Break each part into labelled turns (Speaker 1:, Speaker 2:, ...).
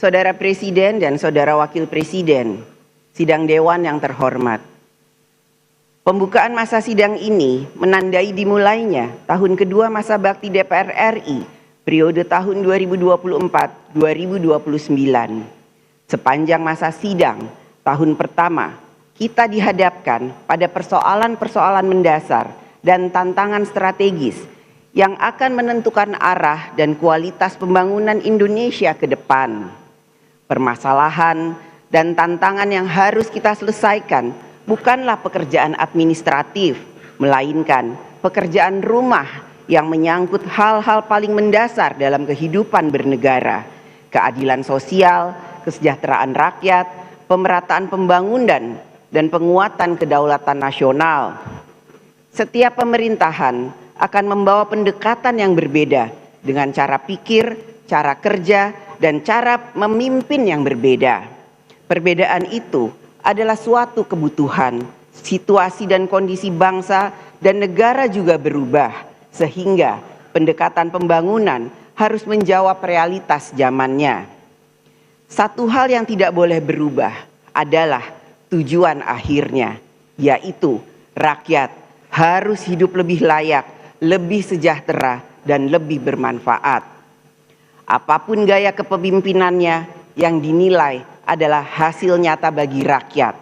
Speaker 1: Saudara Presiden dan Saudara Wakil Presiden, Sidang Dewan yang terhormat. Pembukaan masa sidang ini menandai dimulainya tahun kedua masa bakti DPR RI periode tahun 2024-2029. Sepanjang masa sidang tahun pertama, kita dihadapkan pada persoalan-persoalan mendasar dan tantangan strategis yang akan menentukan arah dan kualitas pembangunan Indonesia ke depan. Permasalahan dan tantangan yang harus kita selesaikan bukanlah pekerjaan administratif, melainkan pekerjaan rumah yang menyangkut hal-hal paling mendasar dalam kehidupan bernegara, keadilan sosial, kesejahteraan rakyat, pemerataan pembangunan, dan penguatan kedaulatan nasional. Setiap pemerintahan akan membawa pendekatan yang berbeda dengan cara pikir, cara kerja, dan cara memimpin yang berbeda. Perbedaan itu adalah suatu kebutuhan. Situasi dan kondisi bangsa dan negara juga berubah, sehingga pendekatan pembangunan harus menjawab realitas zamannya. Satu hal yang tidak boleh berubah adalah tujuan akhirnya, yaitu rakyat harus hidup lebih layak, lebih sejahtera, dan lebih bermanfaat. Apapun gaya kepemimpinannya yang dinilai adalah hasil nyata bagi rakyat.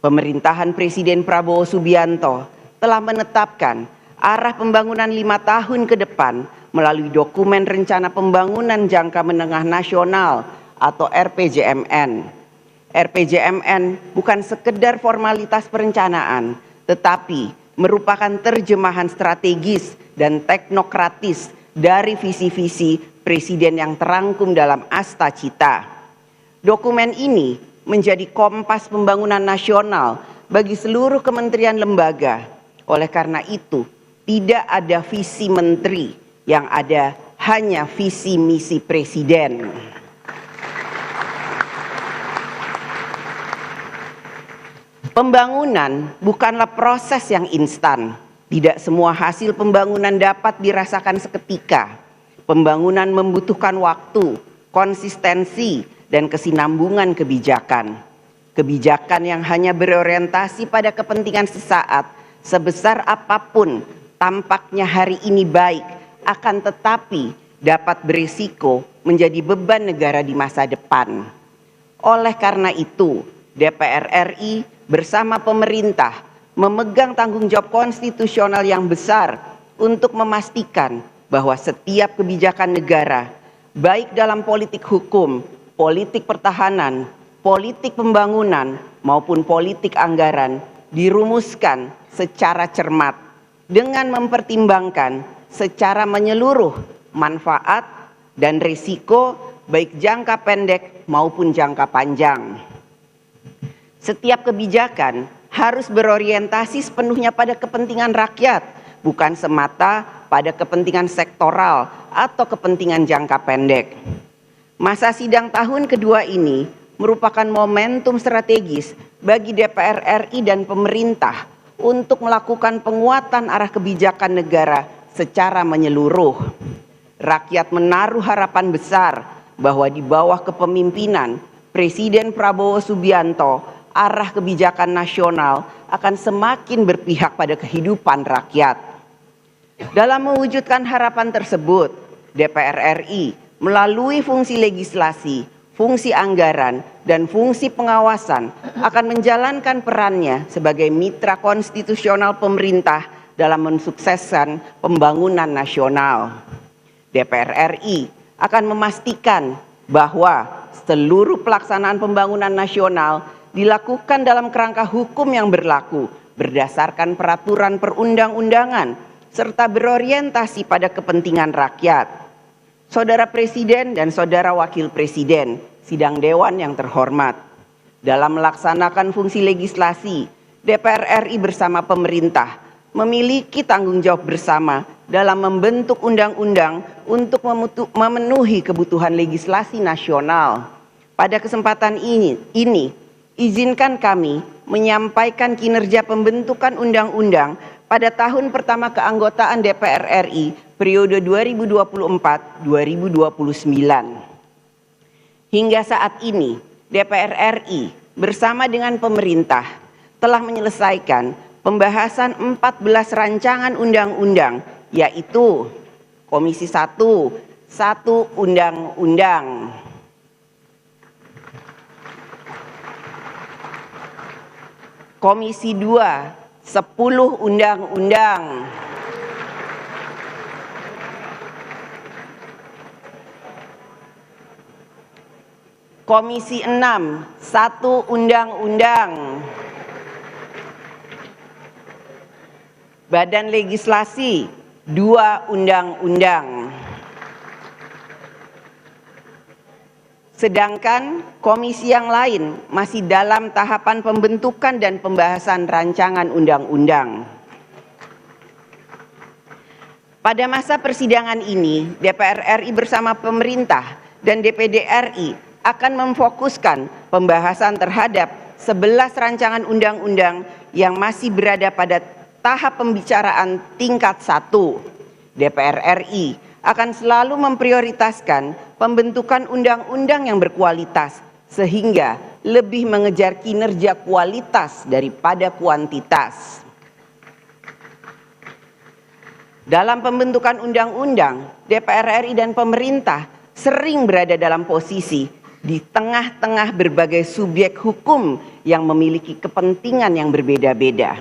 Speaker 1: Pemerintahan Presiden Prabowo Subianto telah menetapkan arah pembangunan 5 tahun ke depan melalui dokumen Rencana Pembangunan Jangka Menengah Nasional atau RPJMN. RPJMN bukan sekedar formalitas perencanaan, tetapi merupakan terjemahan strategis dan teknokratis dari visi-visi Presiden yang terangkum dalam Asta Cita. Dokumen ini menjadi kompas pembangunan nasional bagi seluruh kementerian lembaga. Oleh karena itu, tidak ada visi menteri, yang ada hanya visi misi presiden. Pembangunan bukanlah proses yang instan. Tidak semua hasil pembangunan dapat dirasakan seketika. Pembangunan membutuhkan waktu, konsistensi, dan kesinambungan kebijakan. Kebijakan yang hanya berorientasi pada kepentingan sesaat, sebesar apapun tampaknya hari ini baik, akan tetapi dapat berisiko menjadi beban negara di masa depan. Oleh karena itu, DPR RI bersama pemerintah memegang tanggung jawab konstitusional yang besar untuk memastikan bahwa setiap kebijakan negara, baik dalam politik hukum, politik pertahanan, politik pembangunan, maupun politik anggaran dirumuskan secara cermat dengan mempertimbangkan secara menyeluruh manfaat dan risiko baik jangka pendek maupun jangka panjang. Setiap kebijakan harus berorientasi sepenuhnya pada kepentingan rakyat, bukan semata pada kepentingan sektoral atau kepentingan jangka pendek. Masa sidang tahun kedua ini merupakan momentum strategis bagi DPR RI dan pemerintah untuk melakukan penguatan arah kebijakan negara secara menyeluruh. Rakyat menaruh harapan besar bahwa di bawah kepemimpinan Presiden Prabowo Subianto, arah kebijakan nasional akan semakin berpihak pada kehidupan rakyat. Dalam mewujudkan harapan tersebut, DPR RI melalui fungsi legislasi, fungsi anggaran, dan fungsi pengawasan akan menjalankan perannya sebagai mitra konstitusional pemerintah dalam mensukseskan pembangunan nasional. DPR RI akan memastikan bahwa seluruh pelaksanaan pembangunan nasional dilakukan dalam kerangka hukum yang berlaku berdasarkan peraturan perundang-undangan serta berorientasi pada kepentingan rakyat. Saudara Presiden dan Saudara Wakil Presiden, Sidang Dewan yang terhormat, dalam melaksanakan fungsi legislasi, DPR RI bersama pemerintah memiliki tanggung jawab bersama dalam membentuk undang-undang untuk memenuhi kebutuhan legislasi nasional. Pada kesempatan ini, izinkan kami menyampaikan kinerja pembentukan undang-undang pada tahun pertama keanggotaan DPR RI periode 2024-2029. Hingga saat ini, DPR RI bersama dengan pemerintah telah menyelesaikan pembahasan 14 rancangan undang-undang, yaitu Komisi 1, 1 undang-undang. Komisi 2, 10 undang-undang. Komisi 6, 1 undang-undang. Badan Legislasi, 2 undang-undang. Sedangkan komisi yang lain masih dalam tahapan pembentukan dan pembahasan rancangan undang-undang. Pada masa persidangan ini, DPR RI bersama pemerintah dan DPD RI akan memfokuskan pembahasan terhadap 11 rancangan undang-undang yang masih berada pada tahap pembicaraan tingkat 1. DPR RI akan selalu memprioritaskan pembentukan undang-undang yang berkualitas sehingga lebih mengejar kinerja kualitas daripada kuantitas. Dalam pembentukan undang-undang, DPR RI dan pemerintah sering berada dalam posisi di tengah-tengah berbagai subjek hukum yang memiliki kepentingan yang berbeda-beda,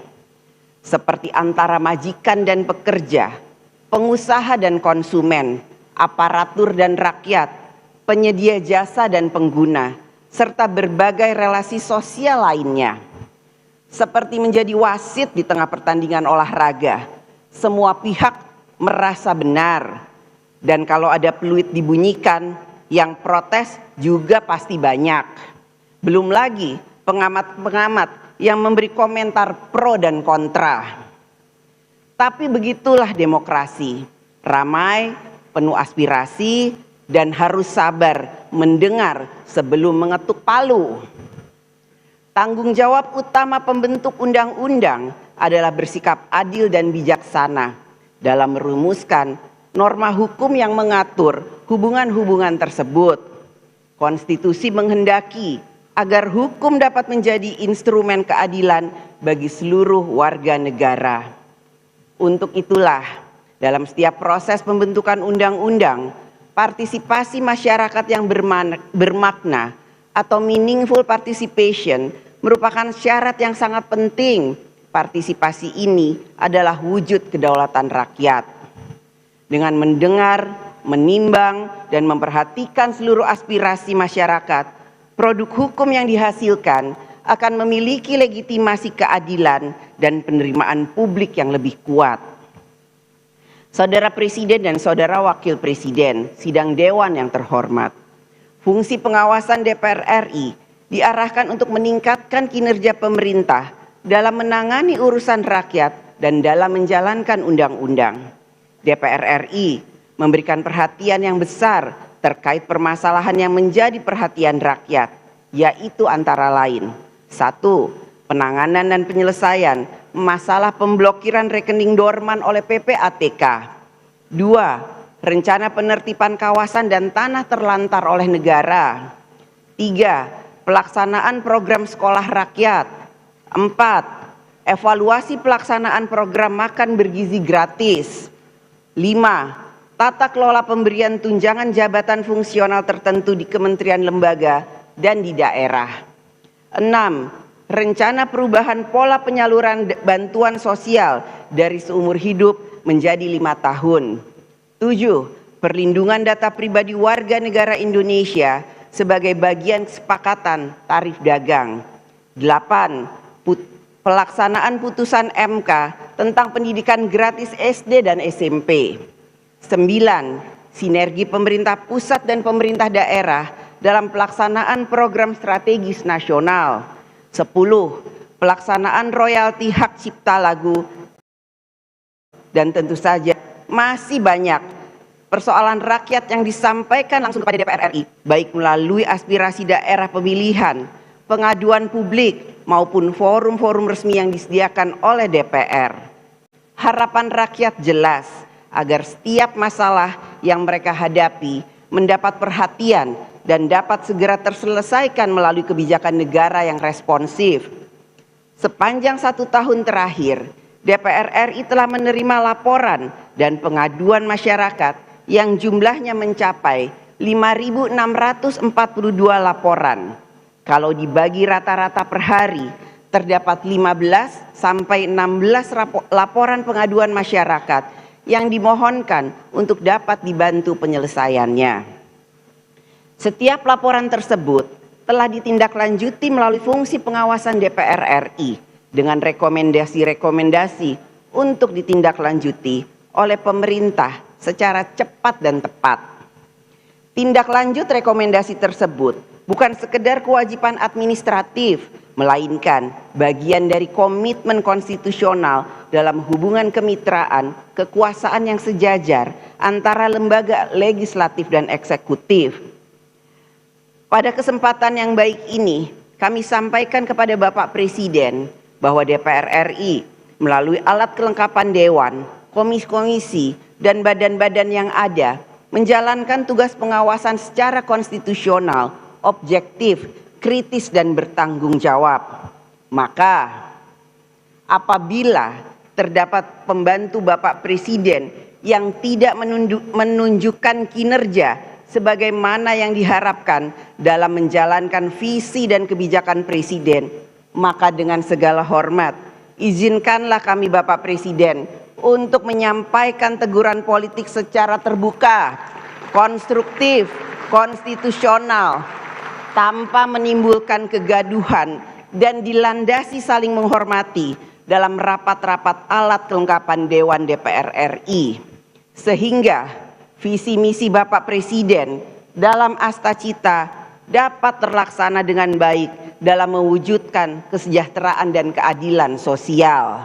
Speaker 1: seperti antara majikan dan pekerja, pengusaha dan konsumen, aparatur dan rakyat, penyedia jasa dan pengguna, serta berbagai relasi sosial lainnya. Seperti menjadi wasit di tengah pertandingan olahraga, semua pihak merasa benar, dan kalau ada peluit dibunyikan, yang protes juga pasti banyak. Belum lagi pengamat-pengamat yang memberi komentar pro dan kontra. Tapi begitulah demokrasi, ramai, penuh aspirasi, dan harus sabar mendengar sebelum mengetuk palu. Tanggung jawab utama pembentuk undang-undang adalah bersikap adil dan bijaksana dalam merumuskan norma hukum yang mengatur hubungan-hubungan tersebut. Konstitusi menghendaki agar hukum dapat menjadi instrumen keadilan bagi seluruh warga negara. Untuk itulah, dalam setiap proses pembentukan undang-undang, partisipasi masyarakat yang bermakna atau meaningful participation merupakan syarat yang sangat penting. Partisipasi ini adalah wujud kedaulatan rakyat. Dengan mendengar, menimbang, dan memperhatikan seluruh aspirasi masyarakat, produk hukum yang dihasilkan akan memiliki legitimasi keadilan dan penerimaan publik yang lebih kuat. Saudara Presiden dan Saudara Wakil Presiden, sidang Dewan yang terhormat, fungsi pengawasan DPR RI diarahkan untuk meningkatkan kinerja pemerintah dalam menangani urusan rakyat dan dalam menjalankan undang-undang. DPR RI memberikan perhatian yang besar terkait permasalahan yang menjadi perhatian rakyat, yaitu antara lain: 1. Penanganan dan penyelesaian masalah pemblokiran rekening dorman oleh PPATK. 2. Rencana penertiban kawasan dan tanah terlantar oleh negara. 3. Pelaksanaan program sekolah rakyat. 4. Evaluasi pelaksanaan program makan bergizi gratis. 5. Tata kelola pemberian tunjangan jabatan fungsional tertentu di kementerian lembaga dan di daerah. 6. Rencana perubahan pola penyaluran bantuan sosial dari seumur hidup menjadi 5 tahun. 7. Perlindungan data pribadi warga negara Indonesia sebagai bagian kesepakatan tarif dagang. 8. Pelaksanaan putusan MK tentang pendidikan gratis SD dan SMP. 9. Sinergi pemerintah pusat dan pemerintah daerah dalam pelaksanaan program strategis nasional. 10. Pelaksanaan royalti hak cipta lagu. Dan tentu saja masih banyak persoalan rakyat yang disampaikan langsung kepada DPR RI, baik melalui aspirasi daerah pemilihan, pengaduan publik, maupun forum-forum resmi yang disediakan oleh DPR. Harapan rakyat jelas agar setiap masalah yang mereka hadapi mendapat perhatian dan dapat segera terselesaikan melalui kebijakan negara yang responsif. Sepanjang 1 tahun terakhir, DPR RI telah menerima laporan dan pengaduan masyarakat yang jumlahnya mencapai 5.642 laporan. Kalau dibagi rata-rata per hari, terdapat 15 sampai 16 laporan pengaduan masyarakat yang dimohonkan untuk dapat dibantu penyelesaiannya. Setiap laporan tersebut telah ditindaklanjuti melalui fungsi pengawasan DPR RI dengan rekomendasi-rekomendasi untuk ditindaklanjuti oleh pemerintah secara cepat dan tepat. Tindak lanjut rekomendasi tersebut bukan sekedar kewajiban administratif, melainkan bagian dari komitmen konstitusional dalam hubungan kemitraan kekuasaan yang sejajar antara lembaga legislatif dan eksekutif. Pada kesempatan yang baik ini, kami sampaikan kepada Bapak Presiden bahwa DPR RI melalui alat kelengkapan Dewan, komisi-komisi, dan badan-badan yang ada menjalankan tugas pengawasan secara konstitusional, objektif, kritis, dan bertanggung jawab. Maka, apabila terdapat pembantu Bapak Presiden yang tidak menunjukkan kinerja sebagaimana yang diharapkan dalam menjalankan visi dan kebijakan Presiden, maka dengan segala hormat, izinkanlah kami Bapak Presiden untuk menyampaikan teguran politik secara terbuka, konstruktif, konstitusional, tanpa menimbulkan kegaduhan dan dilandasi saling menghormati dalam rapat-rapat alat kelengkapan Dewan DPR RI. Sehingga visi misi Bapak Presiden dalam Asta Cita dapat terlaksana dengan baik dalam mewujudkan kesejahteraan dan keadilan sosial.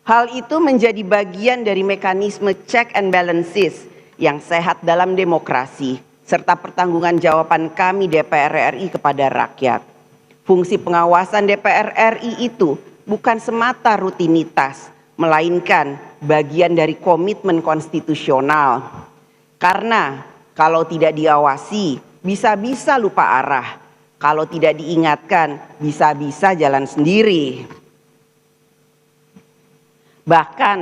Speaker 1: Hal itu menjadi bagian dari mekanisme check and balances yang sehat dalam demokrasi, serta pertanggungjawaban jawaban kami DPR RI kepada rakyat. Fungsi pengawasan DPR RI itu bukan semata rutinitas, melainkan bagian dari komitmen konstitusional. Karena kalau tidak diawasi, bisa-bisa lupa arah. Kalau tidak diingatkan, bisa-bisa jalan sendiri. Bahkan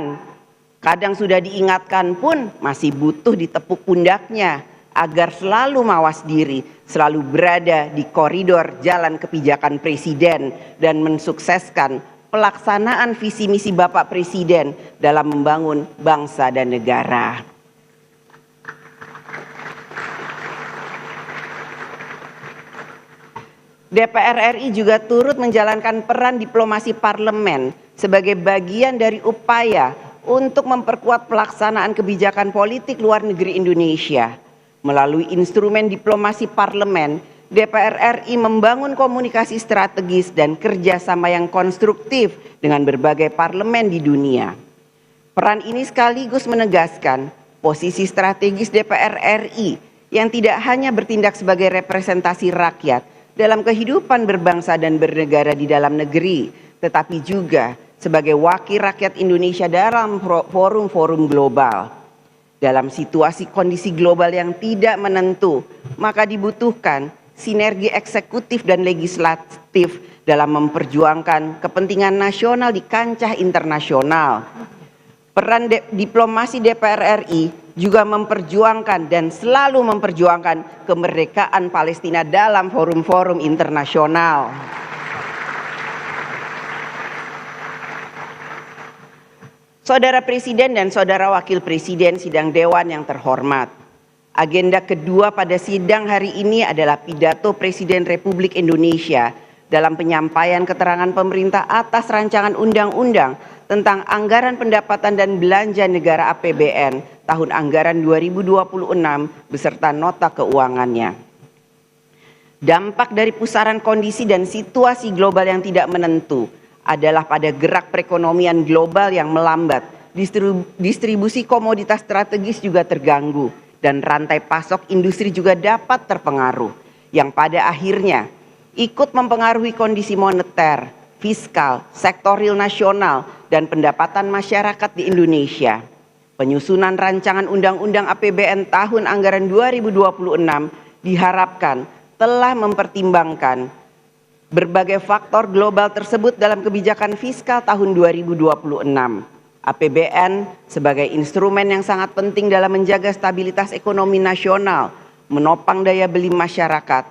Speaker 1: kadang sudah diingatkan pun masih butuh ditepuk pundaknya agar selalu mawas diri, selalu berada di koridor jalan kebijakan Presiden dan mensukseskan pelaksanaan visi misi Bapak Presiden dalam membangun bangsa dan negara. DPR RI juga turut menjalankan peran diplomasi parlemen sebagai bagian dari upaya untuk memperkuat pelaksanaan kebijakan politik luar negeri Indonesia. Melalui instrumen diplomasi parlemen, DPR RI membangun komunikasi strategis dan kerjasama yang konstruktif dengan berbagai parlemen di dunia. Peran ini sekaligus menegaskan posisi strategis DPR RI yang tidak hanya bertindak sebagai representasi rakyat dalam kehidupan berbangsa dan bernegara di dalam negeri, tetapi juga sebagai wakil rakyat Indonesia dalam forum-forum global. Dalam situasi kondisi global yang tidak menentu, maka dibutuhkan sinergi eksekutif dan legislatif dalam memperjuangkan kepentingan nasional di kancah internasional. Peran diplomasi DPR RI juga memperjuangkan dan selalu memperjuangkan kemerdekaan Palestina dalam forum-forum internasional. Saudara Presiden dan Saudara Wakil Presiden sidang Dewan yang terhormat, agenda kedua pada sidang hari ini adalah pidato Presiden Republik Indonesia dalam penyampaian keterangan pemerintah atas rancangan undang-undang tentang anggaran pendapatan dan belanja negara APBN tahun anggaran 2026 beserta nota keuangannya. Dampak dari pusaran kondisi dan situasi global yang tidak menentu adalah pada gerak perekonomian global yang melambat, distribusi komoditas strategis juga terganggu, dan rantai pasok industri juga dapat terpengaruh, yang pada akhirnya ikut mempengaruhi kondisi moneter, fiskal, sektor real nasional, dan pendapatan masyarakat di Indonesia. Penyusunan rancangan Undang-Undang APBN tahun anggaran 2026 diharapkan telah mempertimbangkan berbagai faktor global tersebut dalam kebijakan fiskal tahun 2026. APBN sebagai instrumen yang sangat penting dalam menjaga stabilitas ekonomi nasional, menopang daya beli masyarakat,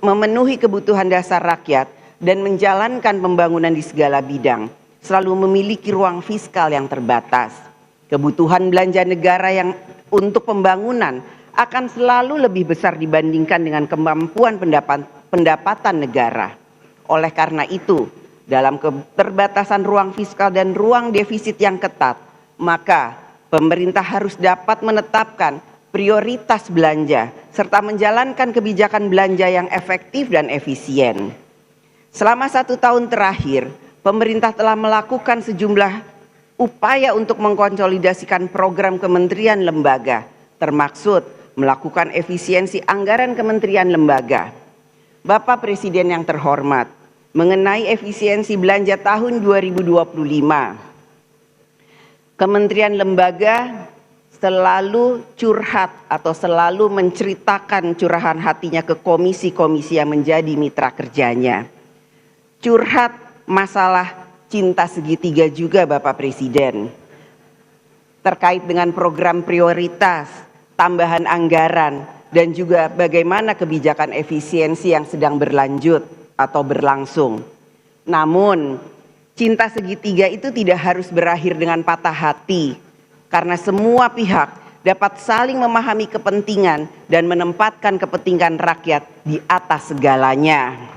Speaker 1: memenuhi kebutuhan dasar rakyat, dan menjalankan pembangunan di segala bidang, selalu memiliki ruang fiskal yang terbatas. Kebutuhan belanja negara yang untuk pembangunan akan selalu lebih besar dibandingkan dengan kemampuan pendapatan negara. Oleh karena itu, dalam keterbatasan ruang fiskal dan ruang defisit yang ketat, maka pemerintah harus dapat menetapkan prioritas belanja serta menjalankan kebijakan belanja yang efektif dan efisien. Selama 1 tahun terakhir, pemerintah telah melakukan sejumlah upaya untuk mengkonsolidasikan program kementerian lembaga, termaksud melakukan efisiensi anggaran kementerian lembaga. Bapak Presiden yang terhormat, mengenai efisiensi belanja tahun 2025, Kementerian lembaga selalu curhat atau selalu menceritakan curahan hatinya ke komisi-komisi yang menjadi mitra kerjanya. Curhat masalah cinta segitiga juga Bapak Presiden, terkait dengan program prioritas, tambahan anggaran, dan juga bagaimana kebijakan efisiensi yang sedang berlanjut atau berlangsung. Namun, cinta segitiga itu tidak harus berakhir dengan patah hati, karena semua pihak dapat saling memahami kepentingan dan menempatkan kepentingan rakyat di atas segalanya.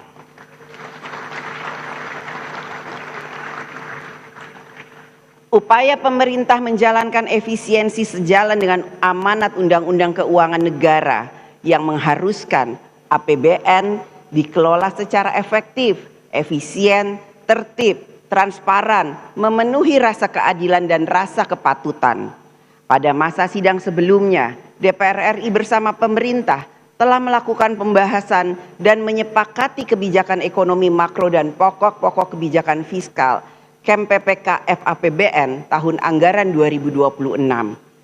Speaker 1: Upaya pemerintah menjalankan efisiensi sejalan dengan amanat Undang-Undang Keuangan Negara yang mengharuskan APBN dikelola secara efektif, efisien, tertib, transparan, memenuhi rasa keadilan dan rasa kepatutan. Pada masa sidang sebelumnya, DPR RI bersama pemerintah telah melakukan pembahasan dan menyepakati kebijakan ekonomi makro dan pokok-pokok kebijakan fiskal KEM-PPK FAPBN tahun anggaran 2026.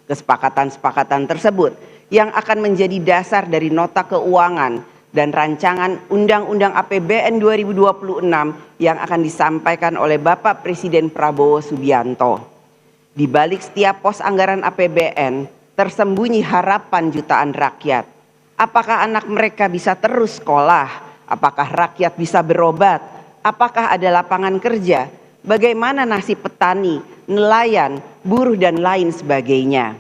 Speaker 1: Kesepakatan-kesepakatan tersebut yang akan menjadi dasar dari nota keuangan dan rancangan Undang-Undang APBN 2026 yang akan disampaikan oleh Bapak Presiden Prabowo Subianto. Di balik setiap pos anggaran APBN tersembunyi harapan jutaan rakyat. Apakah anak mereka bisa terus sekolah? Apakah rakyat bisa berobat? Apakah ada lapangan kerja? Bagaimana nasib petani, nelayan, buruh, dan lain sebagainya.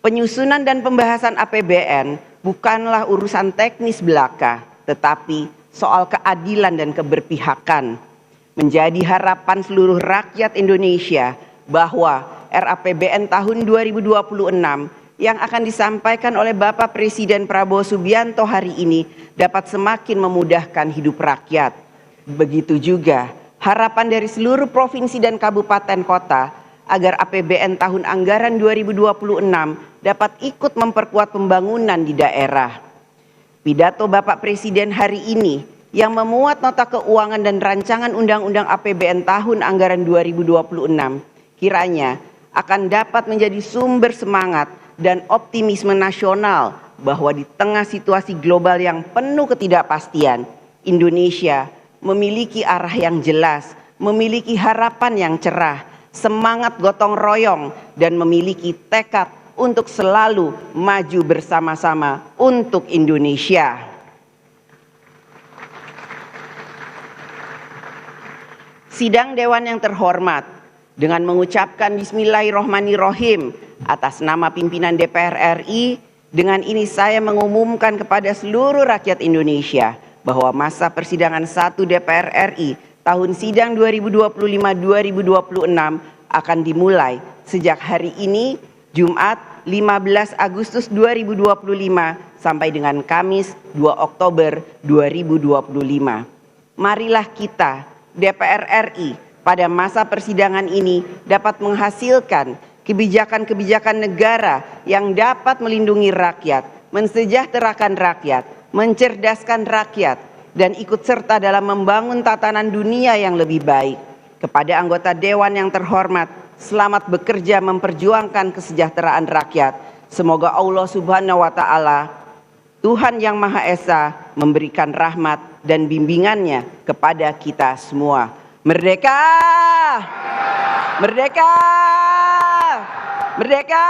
Speaker 1: Penyusunan dan pembahasan APBN bukanlah urusan teknis belaka, tetapi soal keadilan dan keberpihakan. Menjadi harapan seluruh rakyat Indonesia bahwa RAPBN tahun 2026 yang akan disampaikan oleh Bapak Presiden Prabowo Subianto hari ini dapat semakin memudahkan hidup rakyat. Begitu juga harapan dari seluruh provinsi dan kabupaten kota agar APBN tahun anggaran 2026 dapat ikut memperkuat pembangunan di daerah. Pidato Bapak Presiden hari ini yang memuat nota keuangan dan rancangan Undang-Undang APBN tahun anggaran 2026 kiranya akan dapat menjadi sumber semangat dan optimisme nasional bahwa di tengah situasi global yang penuh ketidakpastian, Indonesia memiliki arah yang jelas, memiliki harapan yang cerah, semangat gotong royong, dan memiliki tekad untuk selalu maju bersama-sama untuk Indonesia. Sidang Dewan yang terhormat, dengan mengucapkan Bismillahirrohmanirrohim atas nama pimpinan DPR RI, dengan ini saya mengumumkan kepada seluruh rakyat Indonesia bahwa masa persidangan 1 DPR RI tahun sidang 2025-2026 akan dimulai sejak hari ini, Jumat 15 Agustus 2025 sampai dengan Kamis 2 Oktober 2025. Marilah kita, DPR RI, pada masa persidangan ini dapat menghasilkan kebijakan-kebijakan negara yang dapat melindungi rakyat, mensejahterakan rakyat, mencerdaskan rakyat, dan ikut serta dalam membangun tatanan dunia yang lebih baik. Kepada anggota Dewan yang terhormat, selamat bekerja memperjuangkan kesejahteraan rakyat. Semoga Allah Subhanahu wa Ta'ala, Tuhan yang Maha Esa, memberikan rahmat dan bimbingannya kepada kita semua. Merdeka! Merdeka! Merdeka!